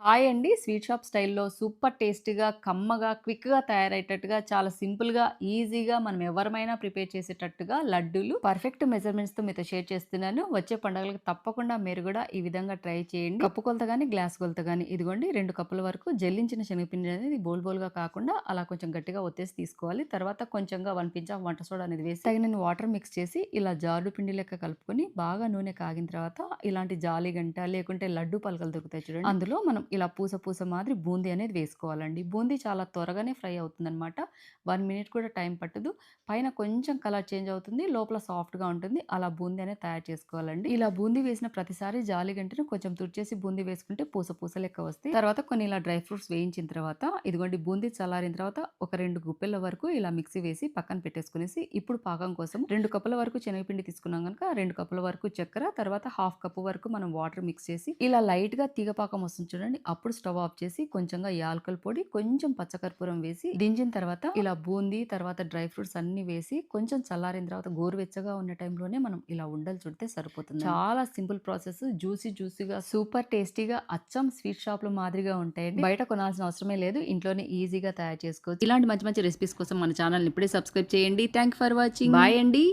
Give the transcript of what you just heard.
Hi అండి. Sweet shop స్టైల్‌లో super టేస్టీగా, కమ్మగా, క్విక్‌గా తయారయ్యేటట్టుగా, చాలా సింపుల్‌గా, ఈజీగా మనం ఎవరమైనా ప్రిపేర్ చేసేటట్టుగా లడ్డూలు పర్ఫెక్ట్ మెజర్‌మెంట్స్‌తో మీతో షేర్ చేస్తున్నాను. వచ్చే పండుగలకి తప్పకుండా మీరు గూడా ఈ విధంగా ట్రై చేయండి. కప్పు కొలత గాని, గ్లాస్ కొలత గాని ఇదిగోండి 2 కప్పుల వరకు జల్లించిన శనగపిండి అనేది బోల్‌గా కాకుండా అలా కొంచెం గట్టిగా ఒత్తేసి తీసుకోవాలి. తర్వాత కొంచెంగా 1 పించ్ ఆఫ్ వంట సోడా అనేది వేసి తగినన్ని వాటర్ మిక్స్ చేసి ఇలా జారుడు పిండి లెక్క కలుపుకొని బాగా నూనె కాగిన తర్వాత ఇలాంటి జాలి గంట లేకుంటే లడ్డూ పలకలు దొరుకుతాయి చూడండి. అందులో మనం ఇలా పూస పూస మాదిరి బూందీ అనేది వేసుకోవాలండి. బూందీ చాలా త్వరగానే ఫ్రై అవుతుందనమాట. 1 మినిట్ కూడా టైం పట్టదు. పైన కొంచెం కలర్ చేంజ్ అవుతుంది. లోపల సాఫ్ట్‌గా ఉంటుంది. అలా బూందీ అనేది తయారు చేసుకోవాలండి. ఇలా బూందీ వేసిన ప్రతిసారి జాలి గంటను కొంచెం తుడిచేసి బూందీ వేసుకుంటే పూస పూస లెక్క వస్తాయి. తర్వాత కొన్ని ఇలా డ్రై ఫ్రూట్స్ వేయించిన తర్వాత ఇదిగోండి బూందీ చల్లారిన తర్వాత ఒక 2 గుప్పెల వరకు ఇలా మిక్సీ వేసి పక్కన పెట్టేసుకునేసి ఇప్పుడు పాకం కోసం 2 కప్పుల వరకు శనగపిండి తీసుకున్నాం గనుక 2 కప్పుల వరకు చక్కెర తర్వాత హాఫ్ కప్పు వరకు మనం వాటర్ మిక్స్ చేసి ఇలా లైట్‌గా తీగ పాకం వస్తుంది చూడండి. అప్పుడు స్టవ్ ఆఫ్ చేసి కొంచెంగా యాలకుల పొడి, కొంచెం పచ్చకర్పూరం వేసి దించిన తర్వాత ఇలా బూందీ తర్వాత డ్రై ఫ్రూట్స్ అన్నీ వేసి కొంచెం చల్లారిన తర్వాత గోరువెచ్చగా ఉన్న టైంలోనే మనం ఇలా ఉండలు చుడితే సరిపోతుంది. చాలా సింపుల్ ప్రాసెస్. జ్యూసీగా సూపర్ టేస్టీగా అచ్చం స్వీట్ షాప్‌లో మాదిరిగా ఉంటాయండి. బయట కొనాల్సిన అవసరమే లేదు. ఇంట్లోనే ఈజీగా తయారు చేసుకోవచ్చు. ఇలాంటి మంచి మంచి రెసిపీస్ కోసం మన ఛానల్‌ని ఇప్పుడే సబ్స్క్రైబ్ చేయండి. Thank you for watching. Bye అండి.